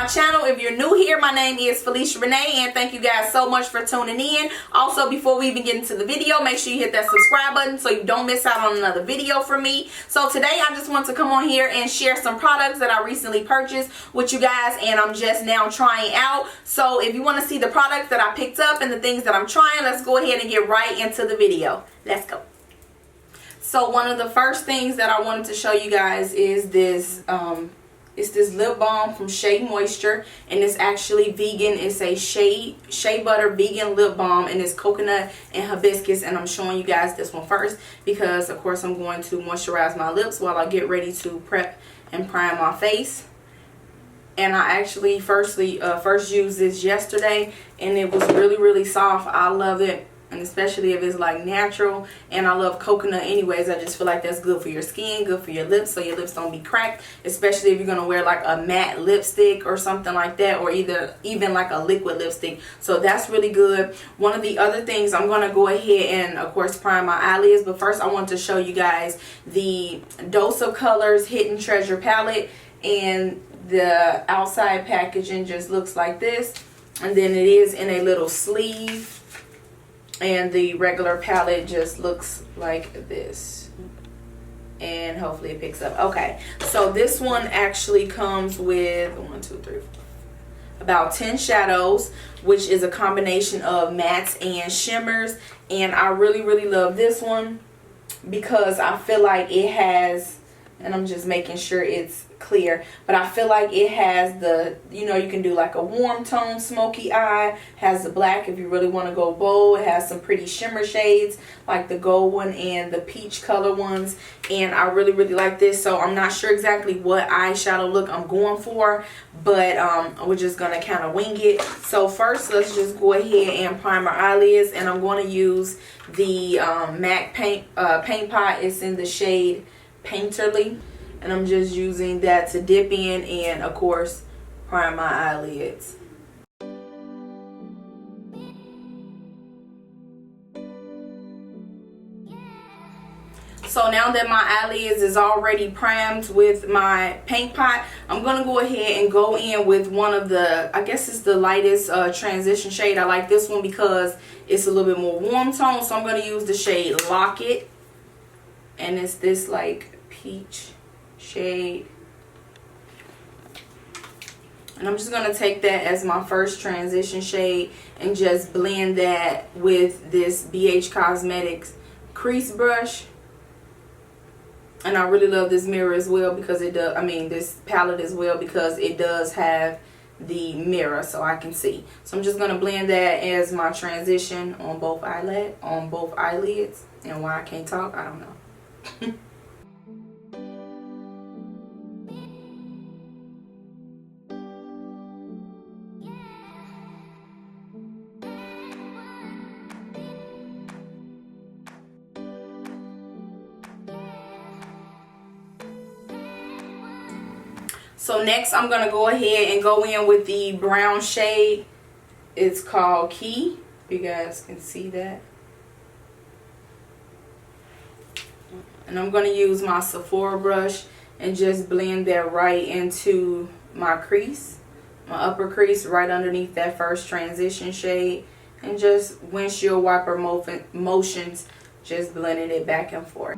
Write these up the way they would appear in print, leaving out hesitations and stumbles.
channel. If you're new here, my name is Felicia Renee, and thank you guys so much for tuning in. Also, before we even get into the video, make sure you hit that subscribe button so you don't miss out on another video from me. So today I just want to come on here and share some products that I recently purchased with you guys, and I'm just now trying out. So if you want to see the products that I picked up and the things that I'm trying, let's go ahead and get right into the video. Let's go. So one of the first things that I wanted to show you guys is this it's this lip balm from Shea Moisture, and it's actually vegan. It's a shea butter vegan lip balm, and it's coconut and hibiscus, and I'm showing you guys this one first because of course I'm going to moisturize my lips while I get ready to prep and prime my face. And I actually first used this yesterday, and it was really soft. I love it, and especially if it's like natural, and I love coconut anyways. I just feel like that's good for your skin, good for your lips, so your lips don't be cracked, especially if you're gonna wear like a matte lipstick or something like that, or even like a liquid lipstick. So that's really good. One of the other things, I'm gonna go ahead and of course prime my eyelids, but first I want to show you guys the Dose of Colors Hidden Treasure palette, and the outside packaging just looks like this, and then it is in a little sleeve. And the regular palette just looks like this, and hopefully it picks up. Okay, so this one actually comes with about 10 shadows, which is a combination of mattes and shimmers. And I really love this one because I feel like it has, and I'm just making sure it's clear, but I feel like it has the, you can do like a warm tone smoky eye, has the black if you really want to go bold. It has some pretty shimmer shades like the gold one and the peach color ones, and I really like this. So I'm not sure exactly what eyeshadow look I'm going for, but we're just gonna kind of wing it. So first let's just go ahead and prime our eyelids, and I'm going to use the MAC paint pot. It's in the shade Painterly, and I'm just using that to dip in and of course prime my eyelids. So now that my eyelids is already primed with my paint pot, I'm gonna go ahead and go in with one of the, I guess it's the lightest transition shade. I like this one because it's a little bit more warm tone, so I'm gonna use the shade Lock It, and it's this like peach shade, and I'm just gonna take that as my first transition shade and just blend that with this BH Cosmetics crease brush. And I really love this mirror as well because it does, this palette as well, because it does have the mirror so I can see. So I'm just gonna blend that as my transition on both eyelids. And why I can't talk, I don't know. So next I'm going to go ahead and go in with the brown shade. It's called Key. You guys can see that. And I'm going to use my Sephora brush and just blend that right into my crease. My upper crease right underneath that first transition shade. And just windshield wiper motions, just blending it back and forth.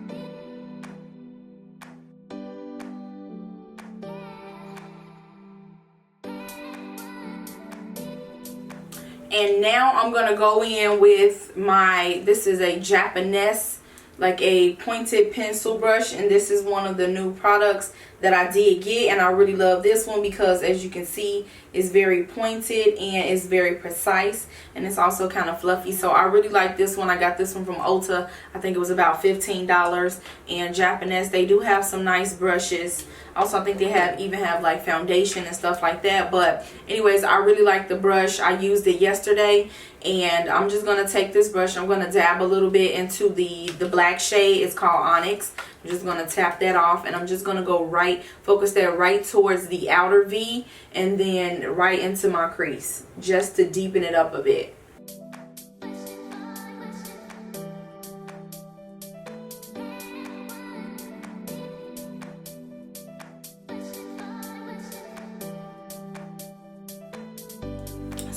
And now I'm going to go in with this is a Japanese, like a pointed pencil brush, and this is one of the new products that I did get, and I really love this one because as you can see it's very pointed and it's very precise, and it's also kind of fluffy. So I really like this one. I got this one from Ulta. I think it was about $15. And Japanese, they do have some nice brushes. Also, I think they even have like foundation and stuff like that. But anyways, I really like the brush. I used it yesterday, and I'm just gonna take this brush. I'm gonna dab a little bit into the black shade. It's called Onyx. I'm just gonna tap that off, and I'm just gonna go focus that right towards the outer V, and then right into my crease, just to deepen it up a bit.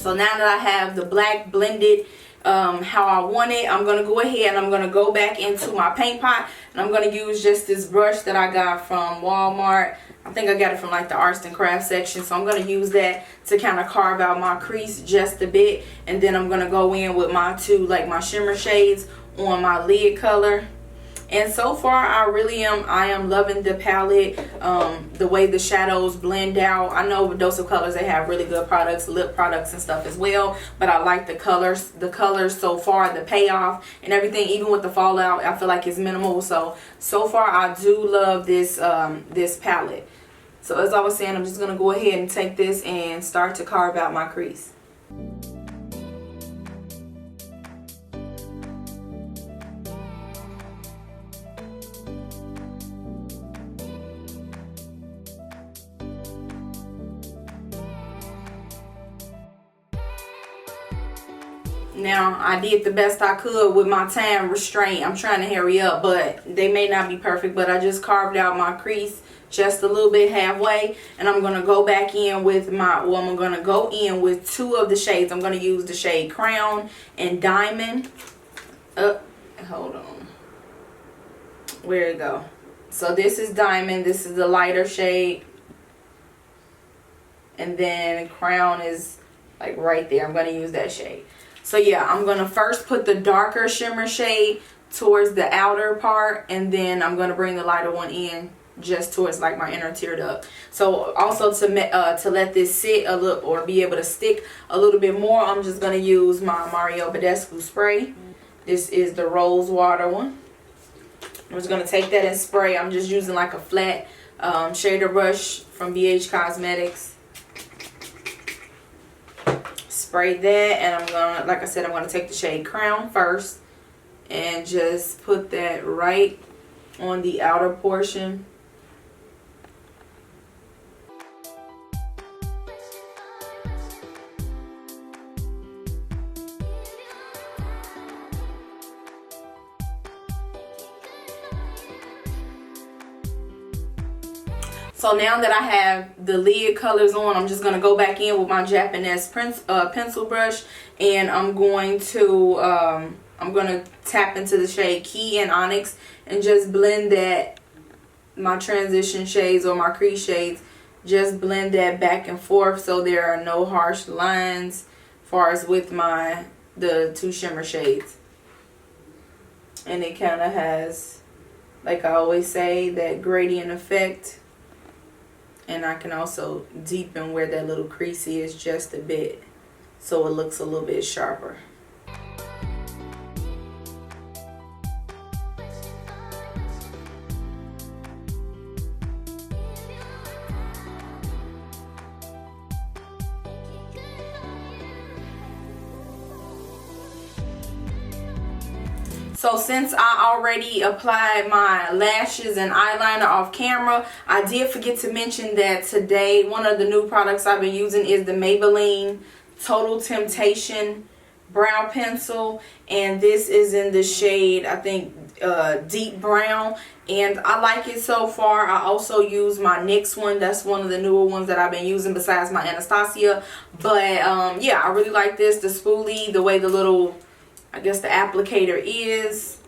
So now that I have the black blended how I want it, I'm going to go ahead and I'm going to go back into my paint pot, and I'm going to use just this brush that I got from Walmart. I think I got it from like the arts and crafts section. So I'm going to use that to kind of carve out my crease just a bit, and then I'm going to go in with my my shimmer shades on my lid color. And so far I am loving the palette, the way the shadows blend out. I know with Dose of Colors they have really good products, lip products and stuff as well, but I like the colors so far, the payoff and everything, even with the fallout, I feel like it's minimal. So far I do love this this palette. So as I was saying, I'm just going to go ahead and take this and start to carve out my crease. Now, I did the best I could with my time restraint. I'm trying to hurry up, but they may not be perfect. But I just carved out my crease just a little bit halfway. And I'm going to go back in with I'm going to go in with two of the shades. I'm going to use the shade Crown and Diamond. Hold on. Where it go? So this is Diamond. This is the lighter shade. And then Crown is like right there. I'm going to use that shade. So yeah, I'm going to first put the darker shimmer shade towards the outer part, and then I'm going to bring the lighter one in just towards like my inner tear duct. So also to let this sit a little, or be able to stick a little bit more, I'm just going to use my Mario Badescu spray. This is the rose water one. I'm just going to take that and spray. I'm just using like a flat shader brush from BH Cosmetics. Spray that, and I'm gonna, like I said, I'm gonna take the shade Crown first and just put that right on the outer portion. So now that I have the lid colors on, I'm just going to go back in with my Japanese pencil brush, and I'm going to tap into the shade Key and Onyx and just blend that, my transition shades or my crease shades, just blend that back and forth so there are no harsh lines as far as with the two shimmer shades. And it kind of has, like I always say, that gradient effect. And I can also deepen where that little crease is just a bit, so it looks a little bit sharper. So since I already applied my lashes and eyeliner off camera, I did forget to mention that today one of the new products I've been using is the Maybelline Total Temptation brow pencil, and this is in the shade, I think, deep brown, and I like it so far. I also use my NYX one. That's one of the newer ones that I've been using besides my Anastasia. But yeah, I really like this. The spoolie, the way the little, I guess the applicator is,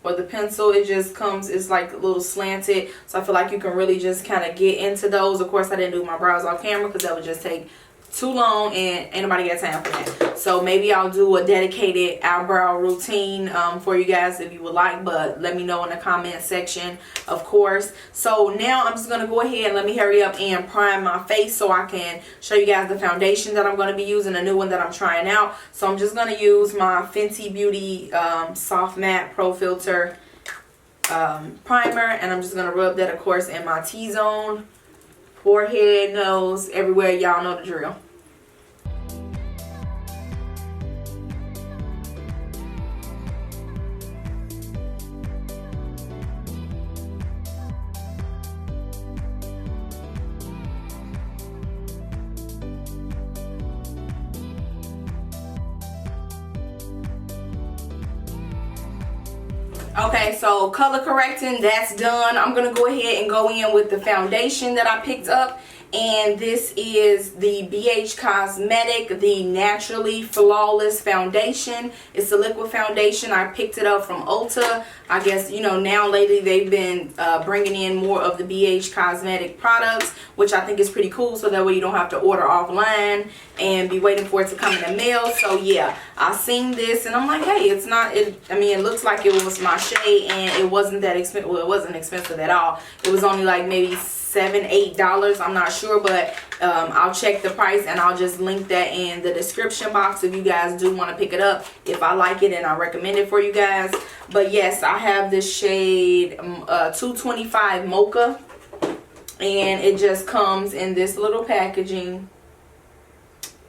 or the pencil, it just comes, it's like a little slanted, so I feel like you can really just kind of get into those. Of course, I didn't do my brows off camera because that would just take too long and ain't nobody got time for that. So maybe I'll do a dedicated eyebrow routine for you guys if you would like, but let me know in the comment section, of course. So now I'm just going to go ahead and let me hurry up and prime my face so I can show you guys the foundation that I'm going to be using, a new one that I'm trying out. So I'm just going to use my Fenty Beauty Soft Matte Pro Filter primer, and I'm just going to rub that, of course, in my T-zone, forehead, nose, everywhere. Y'all know the drill. Okay, so color correcting, that's done. I'm going to go ahead and go in with the foundation that I picked up. And this is the BH Cosmetic, the Naturally Flawless Foundation. It's a liquid foundation. I picked it up from Ulta. I guess, you know, now lately they've been bringing in more of the BH Cosmetic products, which I think is pretty cool, so that way you don't have to order offline and be waiting for it to come in the mail. So yeah, I seen this and I'm like, hey, it's not, I mean, it looks like it was my shade, and it wasn't that expensive. Well, it wasn't expensive at all. It was only like maybe $7-8. I'm not sure, but I'll check the price and I'll just link that in the description box if you guys do want to pick it up, if I like it and I recommend it for you guys. But yes, I have this shade 225 Mocha, and it just comes in this little packaging,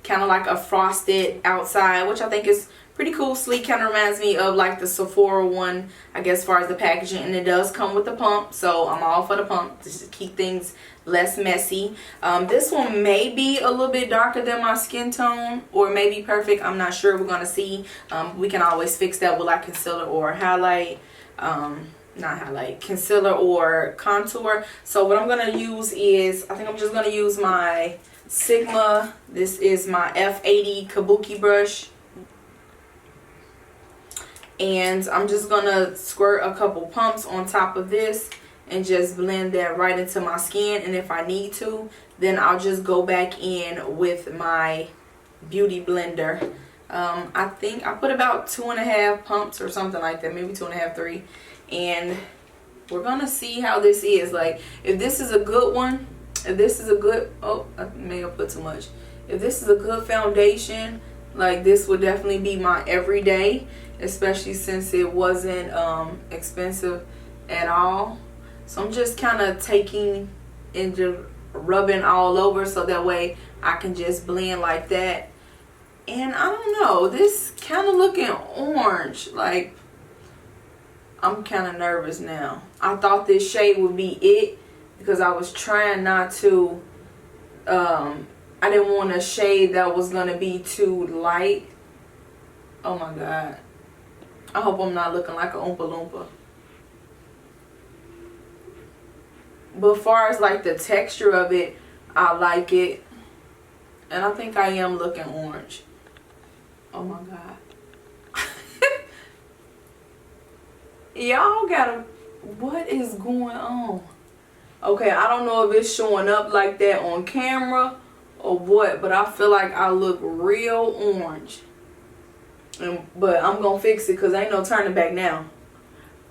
kind of like a frosted outside, which I think is pretty cool, sleek. Kind of reminds me of like the Sephora one, I guess, as far as the packaging. And it does come with the pump, so I'm all for the pump just to keep things less messy. This one may be a little bit darker than my skin tone, or maybe perfect. I'm not sure. We're gonna see. We can always fix that with like concealer or highlight. Not highlight, concealer or contour. So what I'm gonna use is, I think I'm just gonna use my Sigma. This is my F80 Kabuki brush. And I'm just gonna squirt a couple pumps on top of this and just blend that right into my skin. And if I need to, then I'll just go back in with my beauty blender. I think I put about 2.5 pumps or something like that, maybe 2.5, 3. And we're gonna see how this is. Like, if this is a good one, if this is a good, oh, I may have put too much. If this is a good foundation, like, this would definitely be my everyday, especially since it wasn't expensive at all. So I'm just kind of taking and just rubbing all over, so that way I can just blend like that. And I don't know, this kind of looking orange. Like, I'm kind of nervous now. I thought this shade would be it, because I was trying not to, I didn't want a shade that was going to be too light. Oh my God. I hope I'm not looking like a Oompa Loompa. But as far as like the texture of it, I like it. And I think I am looking orange. Oh my God. Y'all gotta, what is going on? Okay, I don't know if it's showing up like that on camera or what, but I feel like I look real orange. But I'm gonna fix it, because ain't no turning back now.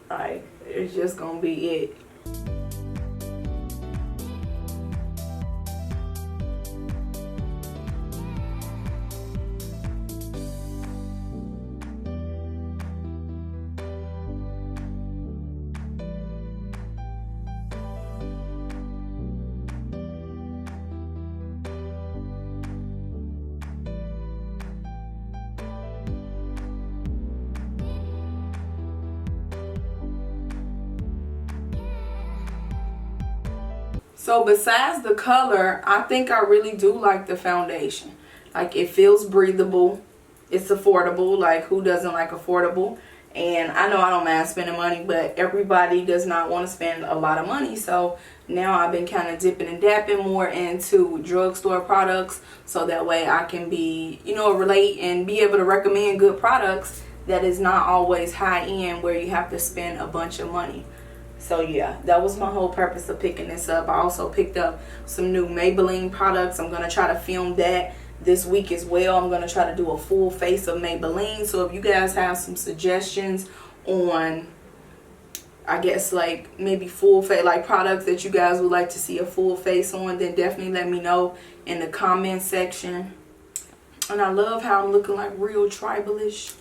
Like, it's just gonna be it. So besides the color, I think I really do like the foundation. Like, it feels breathable. It's affordable. Like, who doesn't like affordable? And I know I don't mind spending money, but everybody does not want to spend a lot of money. So now I've been kind of dipping and dapping more into drugstore products, so that way I can be, you know, relate and be able to recommend good products that is not always high end, where you have to spend a bunch of money. So yeah, that was my whole purpose of picking this up. I also picked up some new Maybelline products. I'm going to try to film that this week as well. I'm going to try to do a full face of Maybelline. So if you guys have some suggestions on, I guess, like maybe full face, like products that you guys would like to see a full face on, then definitely let me know in the comment section. And I love how I'm looking like real tribalish.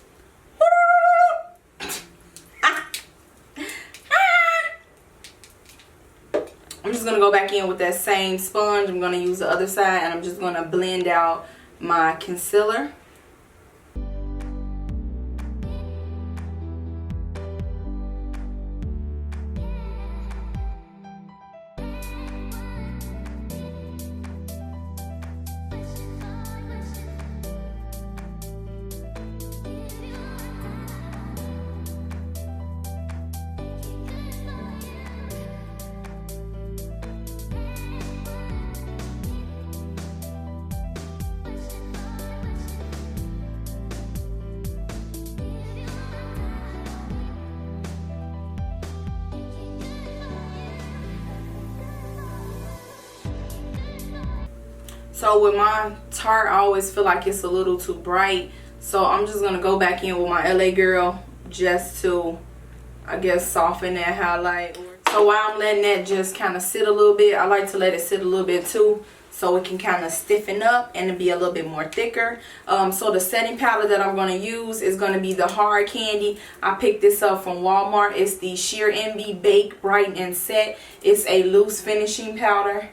I'm just going to go back in with that same sponge. I'm going to use the other side, and I'm just going to blend out my concealer. So with my Tarte, I always feel like it's a little too bright. So I'm just going to go back in with my LA Girl just to, I guess, soften that highlight. So while I'm letting that just kind of sit a little bit, I like to let it sit a little bit too, so it can kind of stiffen up and be a little bit more thicker. So the setting powder that I'm going to use is going to be the Hard Candy. I picked this up from Walmart. It's the Sheer Envy Bake, Brighten, and Set. It's a loose finishing powder.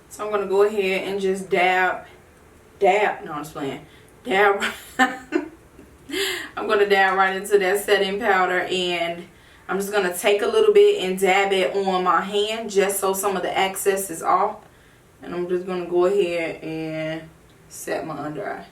So I'm going to go ahead and just dab. No, I'm just playing. Dab. I'm going to dab right into that setting powder, and I'm just going to take a little bit and dab it on my hand just so some of the excess is off. And I'm just going to go ahead and set my under eye.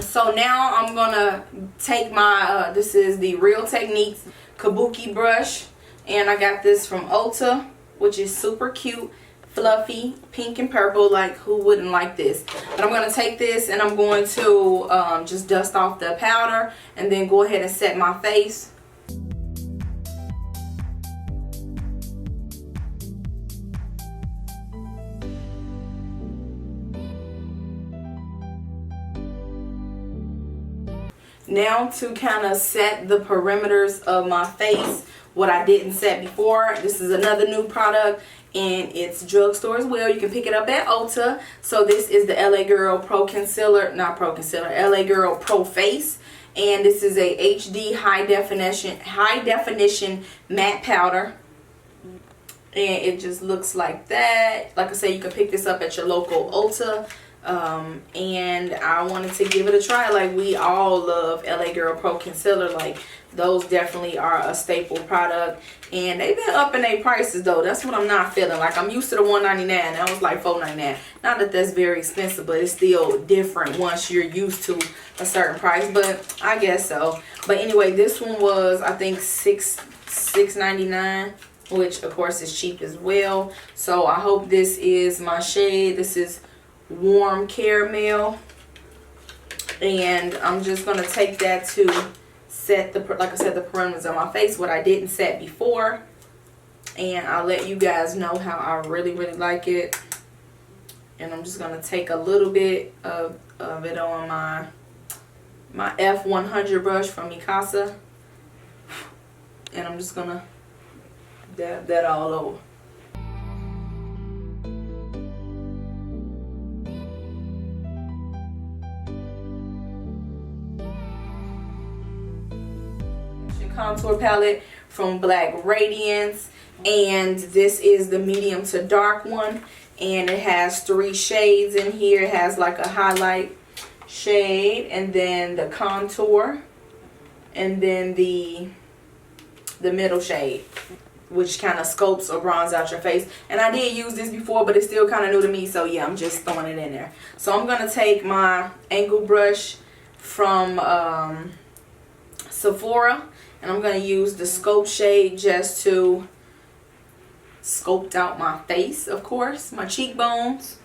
So now I'm gonna take my this is the Real Techniques Kabuki brush, and I got this from Ulta, which is super cute, fluffy, pink and purple. Like, who wouldn't like this? But I'm gonna take this and I'm going to just dust off the powder and then go ahead and set my face. Now to kind of set the perimeters of my face, what I didn't set before. This is another new product, and it's drugstore as well. You can pick it up at Ulta. So this is the LA Girl Pro Concealer, not Pro Concealer, LA Girl Pro Face. And this is a HD high definition matte powder. And it just looks like that. Like I said, you can pick this up at your local Ulta. And I wanted to give it a try. Like, we all love LA Girl Pro Concealer. Like, those definitely are a staple product, and they've been upping their prices though. That's what I'm not feeling. Like, I'm used to the $1.99. That was like $4.99. Not that that's very expensive, but it's still different once you're used to a certain price, but I guess so. But anyway, this one was, I think, $6.99, which of course is cheap as well. So I hope this is my shade. This is Warm Caramel, and I'm just gonna take that to set the, like I said, the perimeters of my face, what I didn't set before, and I'll let you guys know how I really like it. And I'm just gonna take a little bit of it on my F100 brush from Mikasa, and I'm just gonna dab that all over. Contour palette from Black Radiance, and this is the medium to dark one, and it has 3 shades in here. It has like a highlight shade, and then the contour, and then the middle shade, which kind of sculpts or bronze out your face. And I did use this before, but it's still kind of new to me, so yeah, I'm just throwing it in there. So I'm gonna take my angle brush from Sephora, and I'm going to use the Sculpt shade just to sculpt out my face, of course, my cheekbones.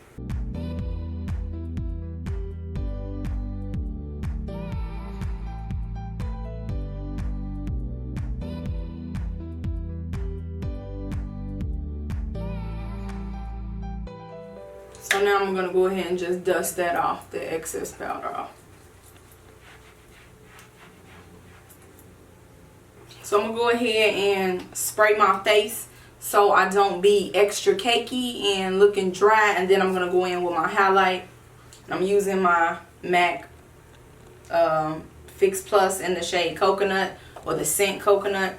So now I'm going to go ahead and just dust that off, the excess powder off. So I'm going to go ahead and spray my face so I don't be extra cakey and looking dry. And then I'm going to go in with my highlight. I'm using my MAC Fix Plus in the shade Coconut, or the scent Coconut.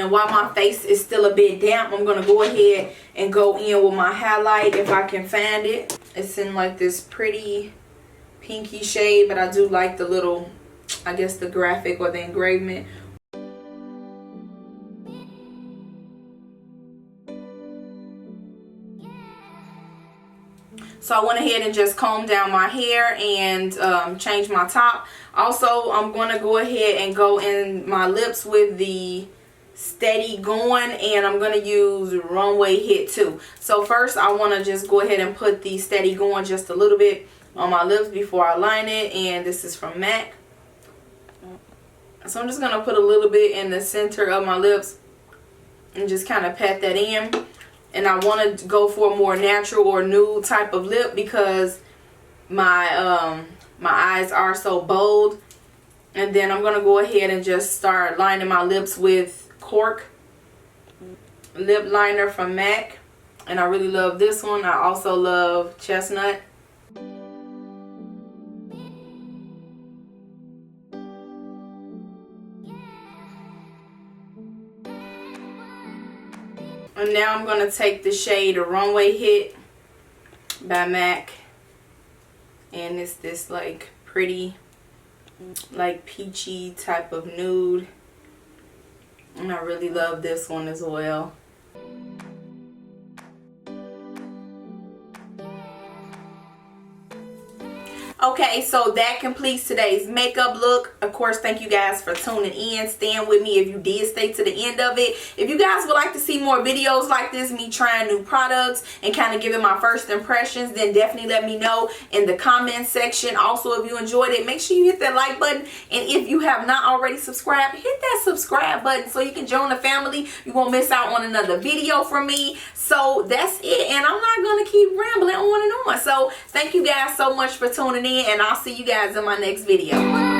And while my face is still a bit damp, I'm going to go ahead and go in with my highlight if I can find it. It's in like this pretty pinky shade, but I do like the little, I guess, the graphic or the engravement. So I went ahead and just combed down my hair and changed my top. Also, I'm going to go ahead and go in my lips with the Steady Going, and I'm going to use Runway Hit too. So first I want to just go ahead and put the Steady Going just a little bit on my lips before I line it, and this is from MAC. So I'm just going to put a little bit in the center of my lips and just kind of pat that in. And I want to go for a more natural or nude type of lip because my my eyes are so bold. And then I'm going to go ahead and just start lining my lips with Cork lip liner from MAC. And I really love this one. I also love Chestnut. And now I'm going to take the shade Runway Hit by MAC. And it's this like pretty, like peachy type of nude. And I really love this one as well. Okay, so that completes today's makeup look. Of course, thank you guys for tuning in, staying with me if you did stay to the end of it. If you guys would like to see more videos like this, me trying new products and kind of giving my first impressions, then definitely let me know in the comments section. Also, if you enjoyed it, make sure you hit that like button. And if you have not already subscribed, hit that subscribe button so you can join the family. You won't miss out on another video from me. So that's it, and I'm not going to keep rambling on and on. So thank you guys so much for tuning in, and I'll see you guys in my next video.